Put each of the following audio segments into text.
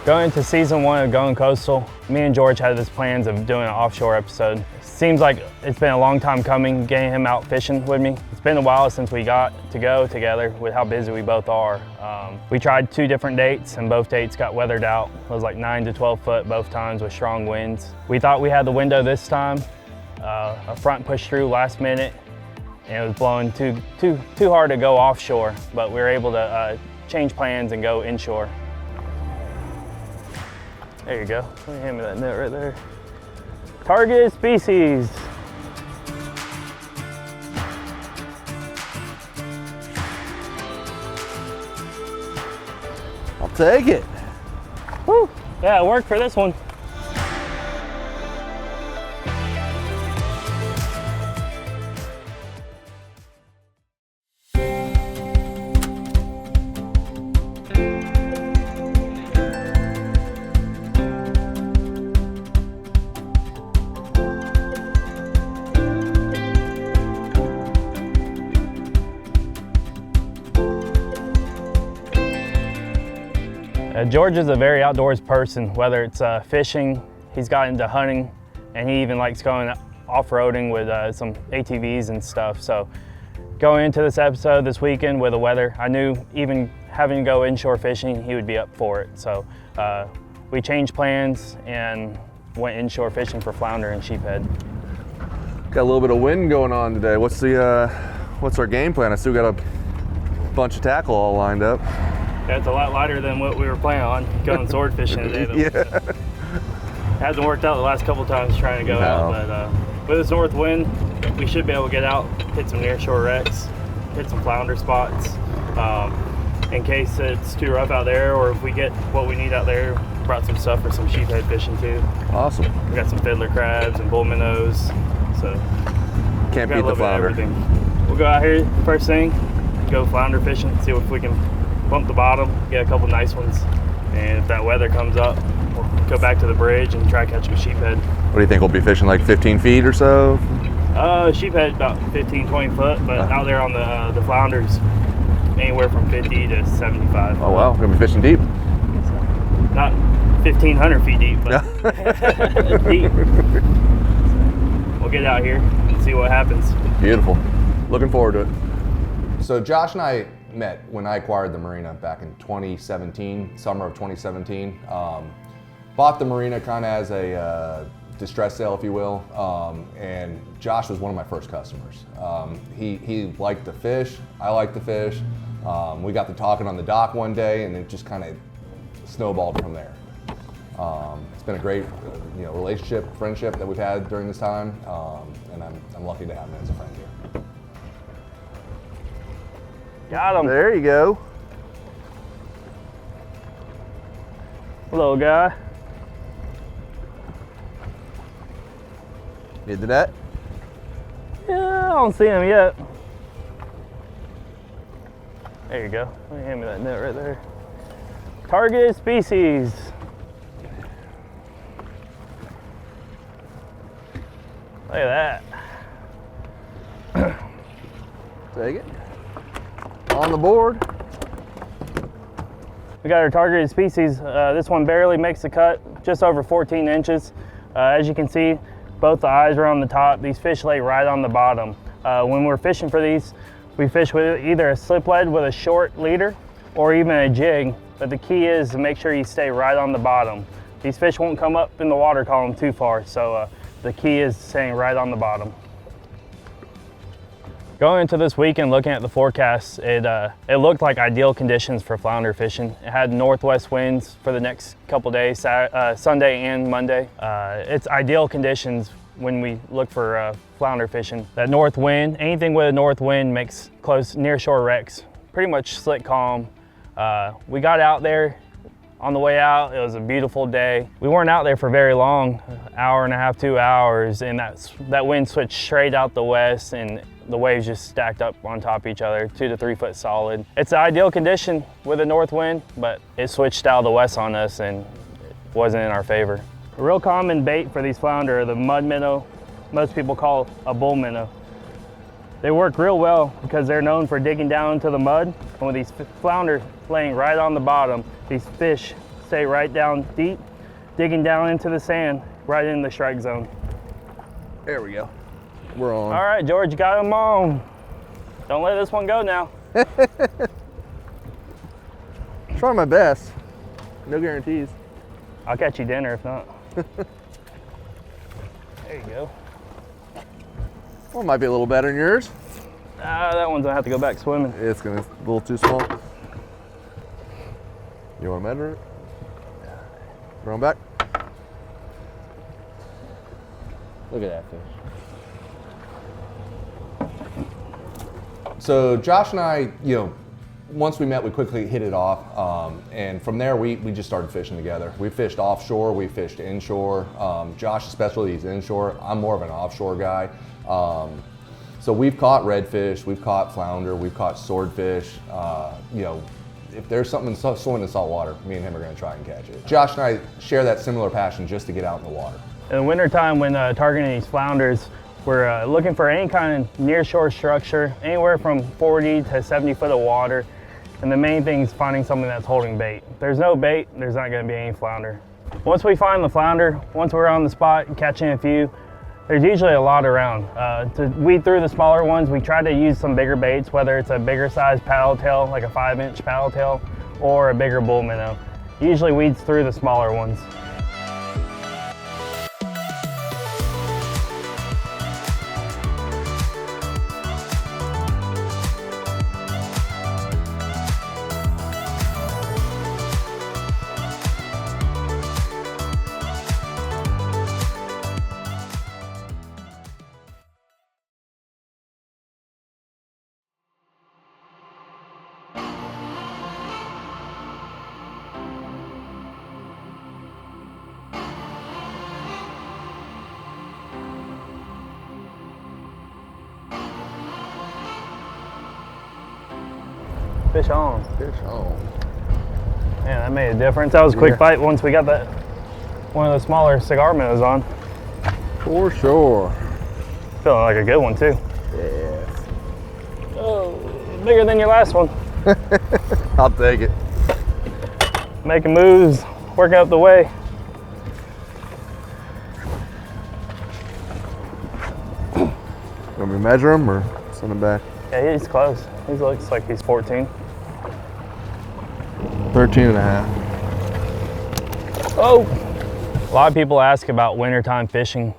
Going into season 1 of Going Coastal, me and George had this plans of doing an offshore episode. Seems like it's been a long time coming getting him out fishing with me. It's been a while since we got to go together with how busy we both are. We tried 2 different dates and both dates got weathered out. It was like 9 to 12 foot both times with strong winds. We thought we had the window this time. A front pushed through last minute and it was blowing too hard to go offshore, but we were able to change plans and go inshore. There you go. Let me hand me that net right there. Targeted species. I'll take it. Woo. Yeah, it worked for this one. George is a very outdoors person, whether it's fishing, he's got into hunting, and he even likes going off-roading with some ATVs and stuff. So going into this episode this weekend with the weather, I knew even having to go inshore fishing, he would be up for it. So we changed plans and went inshore fishing for flounder and sheephead. Got a little bit of wind going on today. What's our game plan? I still got a bunch of tackle all lined up. Yeah, it's a lot lighter than what we were planning on going sword fishing today. Yeah. Hasn't worked out the last couple times trying to go out, but with this north wind, we should be able to get out, hit some nearshore wrecks, hit some flounder spots. In case it's too rough out there, or if we get what we need out there, brought some stuff for some sheephead fishing too. Awesome. We got some fiddler crabs and bull minnows, so can't beat the flounder. We'll go out here first thing, go flounder fishing, see if we can bump the bottom, get a couple nice ones, and if that weather comes up, we'll go back to the bridge and try catching a sheephead. What do you think, we'll be fishing like 15 feet or so? Sheephead about 15, 20 foot, but out there on the flounders, anywhere from 50 to 75. Oh wow, we're gonna be fishing deep. Not 1,500 feet deep, but deep. So we'll get out here and see what happens. Beautiful. Looking forward to it. So Josh and I met when I acquired the marina back in 2017, summer of 2017. Bought the marina kind of as a distress sale, if you will, and Josh was one of my first customers. He liked to fish, I liked to fish. We got to talking on the dock one day, and it just kind of snowballed from there. It's been a great relationship, friendship that we've had during this time, and I'm lucky to have him as a friend here. Got him. There you go. Little guy. Need the net? Yeah, I don't see him yet. There you go. Let me hand me that net right there. Targeted species. Look at that. Take it. On the board. We got our targeted species. This one barely makes the cut, just over 14 inches. As you can see, both the eyes are on the top. These fish lay right on the bottom. When we're fishing for these, we fish with either a slip lead with a short leader or even a jig, but the key is to make sure you stay right on the bottom. These fish won't come up in the water column too far, so the key is staying right on the bottom. Going into this weekend, looking at the forecast, it looked like ideal conditions for flounder fishing. It had northwest winds for the next couple days, Sunday and Monday. It's ideal conditions when we look for flounder fishing. That north wind, anything with a north wind makes close nearshore wrecks pretty much slick calm. We got out there. On the way out, it was a beautiful day. We weren't out there for very long, hour and a half, 2 hours, and that wind switched straight out the west, and the waves just stacked up on top of each other, 2 to 3 foot solid. It's an ideal condition with a north wind, but it switched out of the west on us and it wasn't in our favor. A real common bait for these flounder are the mud minnow, most people call a bull minnow. They work real well because they're known for digging down into the mud, and with these flounder laying right on the bottom, these fish stay right down deep, digging down into the sand, right in the strike zone. There we go. We're on. All right, George, you got him on. Don't let this one go now. Trying my best. No guarantees. I'll catch you dinner if not. There you go. Well, it might be a little better than yours. That one's gonna have to go back swimming. It's a little too small. You want to measure it? Throw him back. Look at that fish. So Josh and I, once we met, we quickly hit it off, and from there we just started fishing together. We fished offshore, we fished inshore. Josh especially, he's inshore. I'm more of an offshore guy. So we've caught redfish, we've caught flounder, we've caught swordfish. If there's something swimming in salt water, me and him are going to try and catch it. Josh and I share that similar passion just to get out in the water. In the wintertime, when targeting these flounders, we're looking for any kind of near-shore structure, anywhere from 40 to 70 foot of water. And the main thing is finding something that's holding bait. If there's no bait, there's not going to be any flounder. Once we find the flounder, once we're on the spot and catching a few, there's usually a lot around. To weed through the smaller ones, we try to use some bigger baits, whether it's a bigger size paddle tail, like a 5-inch paddle tail, or a bigger bull minnow. Usually weeds through the smaller ones. Fish on. Fish on. Man, that made a difference. That was a quick bite once we got that one of the smaller cigar minnows on. For sure. Feeling like a good one too. Yes. Oh, bigger than your last one. I'll take it. Making moves, working up the way. Want me to measure him or send him back? Yeah, he's close. He looks like he's 14. 13 and a half. Oh! A lot of people ask about wintertime fishing.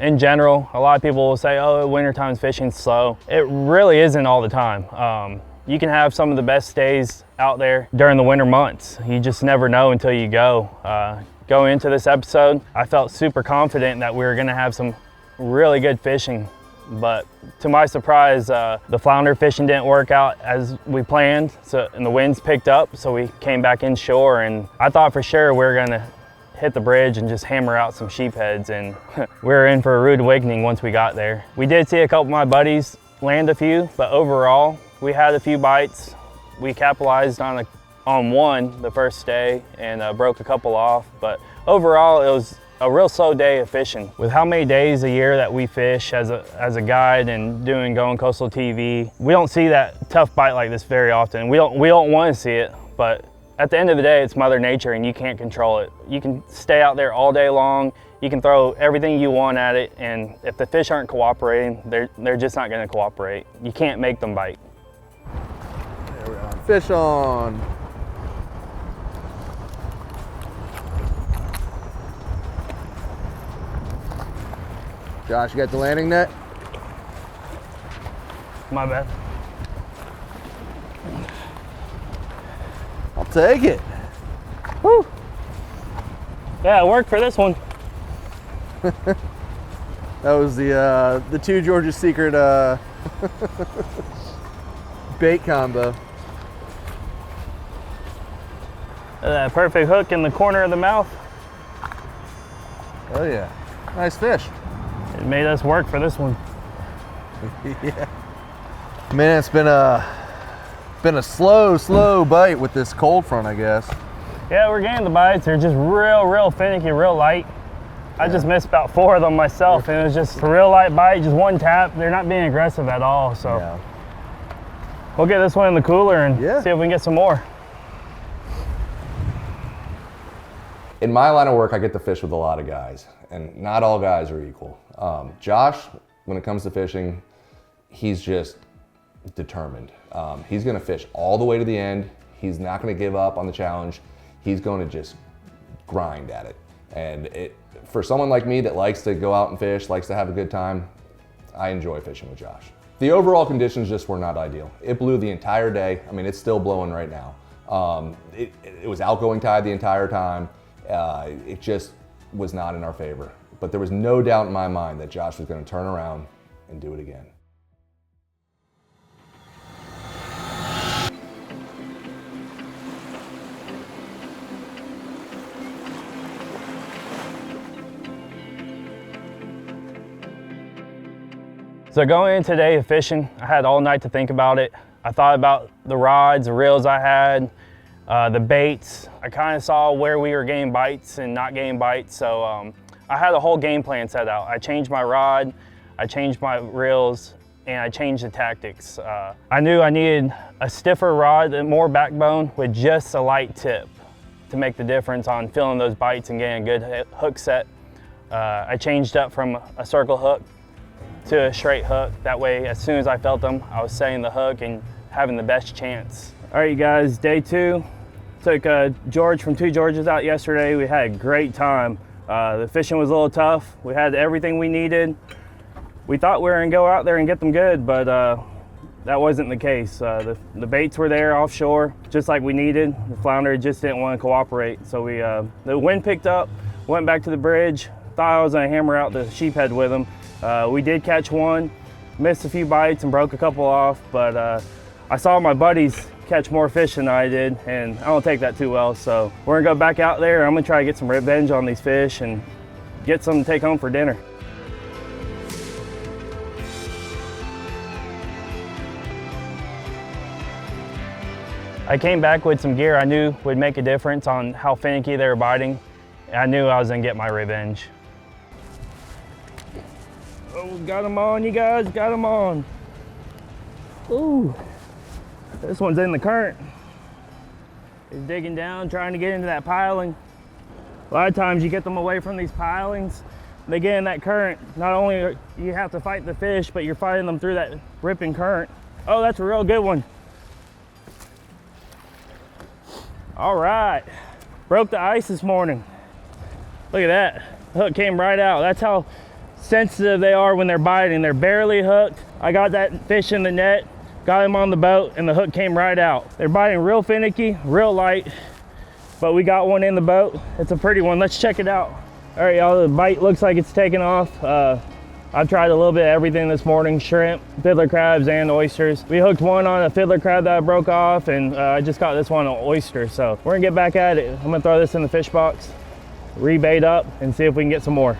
In general, a lot of people will say, oh, wintertime fishing's slow. It really isn't all the time. You can have some of the best days out there during the winter months. You just never know until you go. Going into this episode, I felt super confident that we were gonna have some really good fishing. But to my surprise, the flounder fishing didn't work out as we planned, and the winds picked up, so we came back inshore, and I thought for sure we were gonna hit the bridge and just hammer out some sheepheads, and we were in for a rude awakening once we got there. We did see a couple of my buddies land a few, but overall, we had a few bites. We capitalized on one the first day and broke a couple off, but overall it was a real slow day of fishing. With how many days a year that we fish as a guide and doing Goin Coastal TV, we don't see that tough bite like this very often. We don't want to see it, but at the end of the day, it's Mother Nature and you can't control it. You can stay out there all day long, you can throw everything you want at it, and if the fish aren't cooperating, they're just not gonna cooperate. You can't make them bite. There we are. Fish on. Josh, you got the landing net? My bad. I'll take it. Woo! Yeah, it worked for this one. That was the Two Georges secret bait combo. That perfect hook in the corner of the mouth. Oh yeah, nice fish. It made us work for this one. Yeah. Man, it's been a slow bite with this cold front, I guess. Yeah, we're getting the bites. They're just real finicky, real light. I just missed about 4 of them myself, and it was just a real light bite, just one tap. They're not being aggressive at all, so Yeah. we'll get this one in the cooler and see if we can get some more. In my line of work, I get to fish with a lot of guys, and not all guys are equal. Josh, when it comes to fishing, he's just determined. He's gonna fish all the way to the end. He's not gonna give up on the challenge. He's gonna just grind at it. And for someone like me that likes to go out and fish, likes to have a good time, I enjoy fishing with Josh. The overall conditions just were not ideal. It blew the entire day. I mean, it's still blowing right now. It was outgoing tide the entire time. It just was not in our favor. But there was no doubt in my mind that Josh was gonna turn around and do it again. So going in today fishing, I had all night to think about it. I thought about the rods, the reels I had, the baits. I kind of saw where we were getting bites and not getting bites. So I had a whole game plan set out. I changed my rod, I changed my reels, and I changed the tactics. I knew I needed a stiffer rod and more backbone with just a light tip to make the difference on feeling those bites and getting a good hook set. I changed up from a circle hook to a straight hook. That way, as soon as I felt them, I was setting the hook and having the best chance. All right, you guys, day 2. Took George from Two Georges out yesterday. We had a great time. The fishing was a little tough. We had everything we needed. We thought we were gonna go out there and get them good, but that wasn't the case. The baits were there offshore, just like we needed. The flounder just didn't want to cooperate. So the wind picked up, went back to the bridge, thought I was gonna hammer out the sheephead with them. We did catch one, missed a few bites and broke a couple off, but I saw my buddies catch more fish than I did, and I don't take that too well. So we're gonna go back out there. I'm gonna try to get some revenge on these fish and get some to take home for dinner. I came back with some gear I knew would make a difference on how finicky they were biting. I knew I was gonna get my revenge. Oh, got them on, you guys, got them on. Ooh, this one's in the current. He's digging down, trying to get into that piling. A lot of times you get them away from these pilings, they get in that current. Not only you have to fight the fish, but you're fighting them through that ripping current. Oh, that's a real good one. All right, broke the ice this morning. Look at that, the hook came right out. That's how sensitive they are when they're biting. They're barely hooked. I got that fish in the net, got him on the boat, and the hook came right out. They're biting real finicky, real light, but we got one in the boat. It's a pretty one. Let's check it out. All right, y'all, the bite looks like it's taken off. I've tried a little bit of everything this morning, shrimp, fiddler crabs, and oysters. We hooked one on a fiddler crab that I broke off, and I just got this one on oyster. So we're gonna get back at it. I'm gonna throw this in the fish box, rebait up, and see if we can get some more.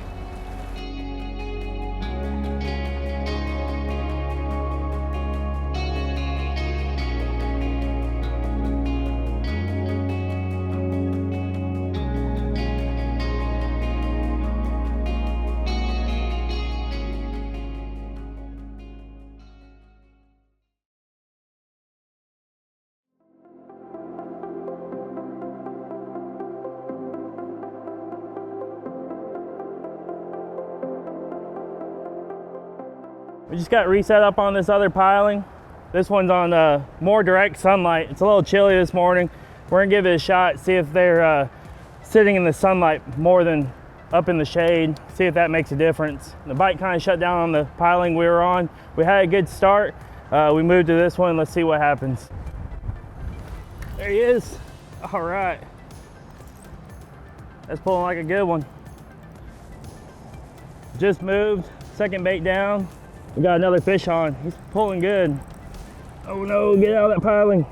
We just got reset up on this other piling. This one's on more direct sunlight. It's a little chilly this morning. We're gonna give it a shot, see if they're sitting in the sunlight more than up in the shade, see if that makes a difference. The bite kind of shut down on the piling we were on. We had a good start. We moved to this one. Let's see what happens. There he is. All right. That's pulling like a good one. Just moved, second bait down. We got another fish on. He's pulling good. Oh no, get out of that piling.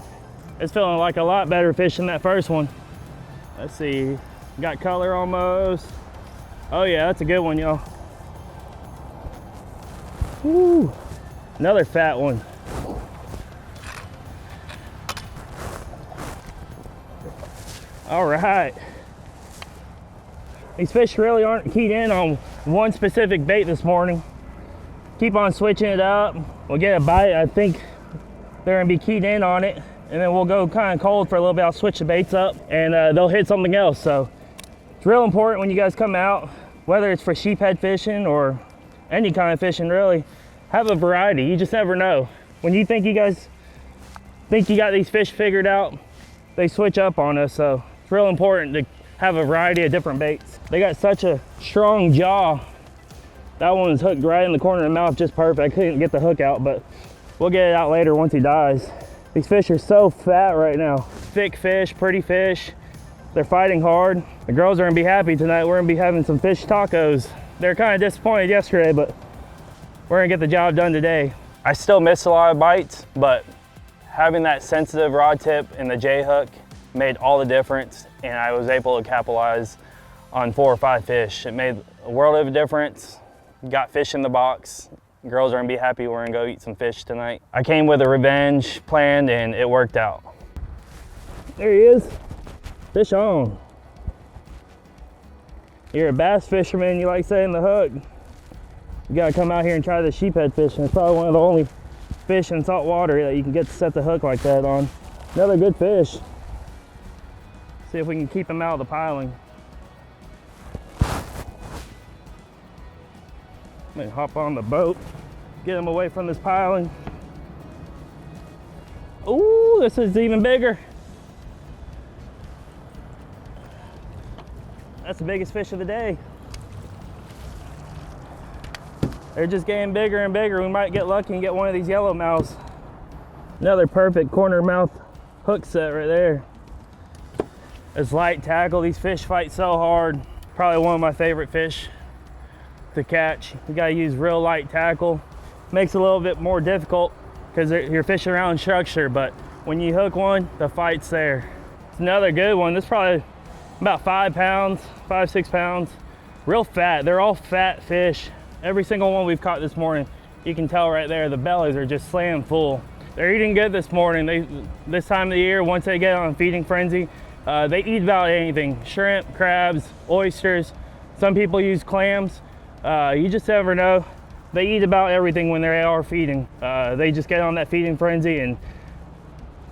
It's feeling like a lot better fish than that first one. Let's see, got color almost. Oh yeah, that's a good one, y'all. Woo, another fat one. All right. These fish really aren't keyed in on one specific bait this morning. Keep on switching it up. We'll get a bite. I think they're gonna be keyed in on it, and then we'll go kind of cold for a little bit. I'll switch the baits up, and they'll hit something else. So It's real important when you guys come out, whether it's for sheephead fishing or any kind of fishing really, have a variety. You just never know. When you think you guys think you got these fish figured out, they switch up on us. So it's real important to have a variety of different baits. They got such a strong jaw. That one was hooked right in the corner of the mouth, just perfect. I couldn't get the hook out, but we'll get it out later once he dies. These fish are so fat right now. Thick fish, pretty fish. They're fighting hard. The girls are gonna be happy tonight. We're gonna be having some fish tacos. They're kind of disappointed yesterday, but we're gonna get the job done today. I still missed a lot of bites, but having that sensitive rod tip and the J hook made all the difference, and I was able to capitalize on 4 or 5 fish. It made a world of a difference. Got fish in the box. Girls are gonna be happy. We're gonna go eat some fish tonight. I came with a revenge planned and it worked out. There he is. Fish on. You're a bass fisherman, you like saying the hook. You gotta come out here and try the sheephead fishing. It's probably one of the only fish in salt water that you can get to set the hook like that on. Another good fish. See if we can keep him out of the piling. I'm gonna hop on the boat, get him away from this piling. Ooh, this is even bigger. That's the biggest fish of the day. They're just getting bigger and bigger. We might get lucky and get one of these yellowmouths. Another perfect corner mouth hook set right there. It's light tackle. These fish fight so hard. Probably one of my favorite fish to catch. You gotta use real light tackle. Makes it a little bit more difficult because you're fishing around structure, but when you hook one, the fight's there. It's another good one. This is probably about 5 pounds, 5-6 pounds. Real fat. They're all fat fish. Every single one we've caught this morning, you can tell right there, the bellies are just slam full. They're eating good this morning. This time of the year, once they get on feeding frenzy, they eat about anything. Shrimp, crabs, oysters. Some people use clams. You just never know. They eat about everything when they are feeding. They just get on that feeding frenzy and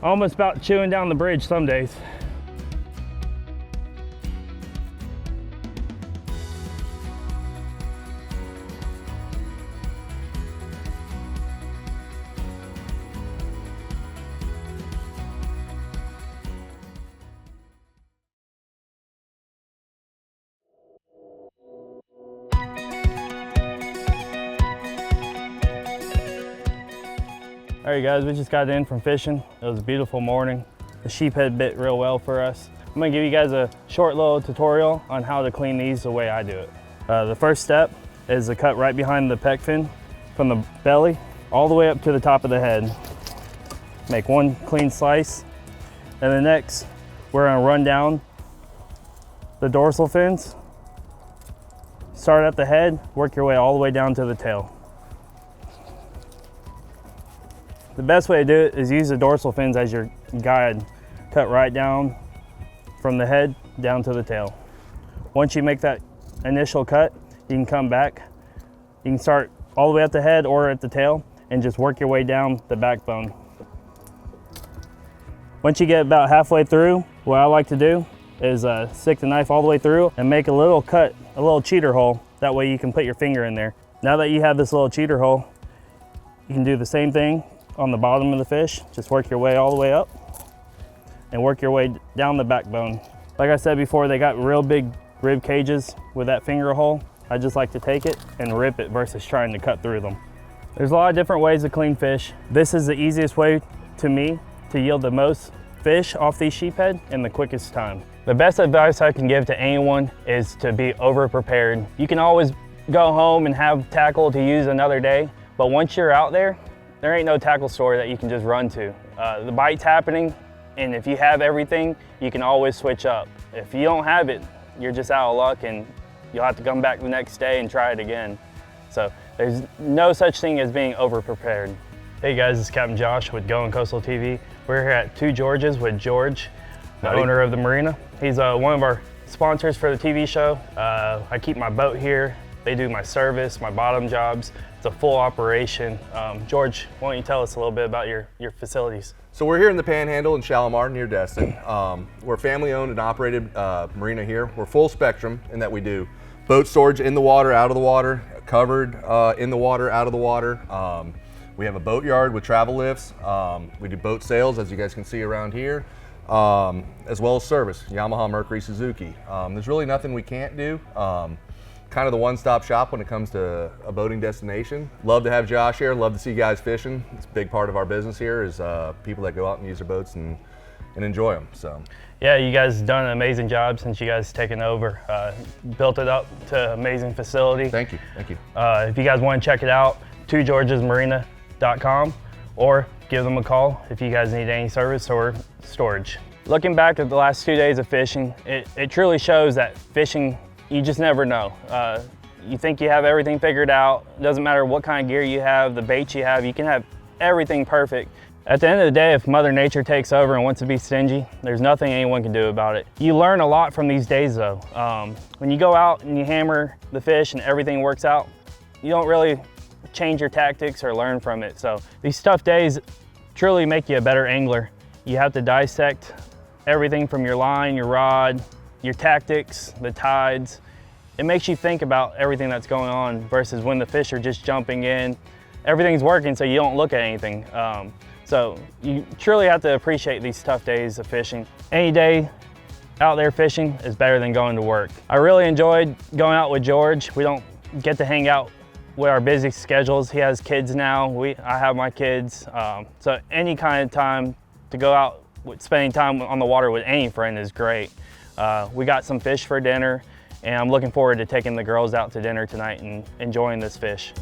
almost about chewing down the bridge some days. All right guys, we just got in from fishing. It was a beautiful morning. The sheephead bit real well for us. I'm gonna give you guys a short little tutorial on how to clean these the way I do it. The first step is to cut right behind the pec fin from the belly all the way up to the top of the head. Make one clean slice. And then next, we're gonna run down the dorsal fins. Start at the head, work your way all the way down to the tail. The best way to do it is use the dorsal fins as your guide. Cut right down from the head down to the tail. Once you make that initial cut, you can come back. You can start all the way at the head or at the tail and just work your way down the backbone. Once you get about halfway through, what I like to do is stick the knife all the way through and make a little cut, a little cheater hole. That way you can put your finger in there. Now that you have this little cheater hole, you can do the same thing on the bottom of the fish. Just work your way all the way up and work your way down the backbone. Like I said before, they got real big rib cages with that finger hole. I just like to take it and rip it versus trying to cut through them. There's a lot of different ways to clean fish. This is the easiest way to me to yield the most fish off these sheephead in the quickest time. The best advice I can give to anyone is to be over prepared. You can always go home and have tackle to use another day, but once you're out there, there ain't no tackle store that you can just run to. The bite's happening, and if you have everything, you can always switch up. If you don't have it, you're just out of luck and you'll have to come back the next day and try it again. So there's no such thing as being over prepared. Hey guys, it's Captain Josh with Goin Coastal TV. We're here at Two Georges with George, the owner of the marina. He's one of our sponsors for the TV show. I keep my boat here They do my service, my bottom jobs. It's a full operation. George, why don't you tell us a little bit about your facilities? So we're here in the Panhandle in Shalimar near Destin. We're family owned and operated marina here. We're full spectrum in that we do boat storage in the water, out of the water, covered in the water, out of the water. We have a boat yard with travel lifts. We do boat sales, as you guys can see around here, as well as service, Yamaha, Mercury, Suzuki. There's really nothing we can't do. Kind of the one-stop shop when it comes to a boating destination. Love to have Josh here, love to see guys fishing. It's a big part of our business here is people that go out and use their boats and enjoy them. So. Yeah, you guys have done an amazing job since you guys taken over. Built it up to an amazing facility. Thank you, thank you. If you guys want to check it out, twogeorgesmarina.com, or give them a call if you guys need any service or storage. Looking back at the last 2 days of fishing, it truly shows that fishing, you just never know. You think you have everything figured out. It doesn't matter what kind of gear you have, the bait you have, you can have everything perfect. At the end of the day, if Mother Nature takes over and wants to be stingy, there's nothing anyone can do about it. You learn a lot from these days though. When you go out and you hammer the fish and everything works out, you don't really change your tactics or learn from it. So these tough days truly make you a better angler. You have to dissect everything from your line, your rod, your tactics, the tides. It makes you think about everything that's going on versus when the fish are just jumping in. Everything's working, so you don't look at anything. So you truly have to appreciate these tough days of fishing. Any day out there fishing is better than going to work. I really enjoyed going out with George. We don't get to hang out with our busy schedules. He has kids now, I have my kids. So any kind of time to go out with spending time on the water with any friend is great. We got some fish for dinner, and I'm looking forward to taking the girls out to dinner tonight and enjoying this fish.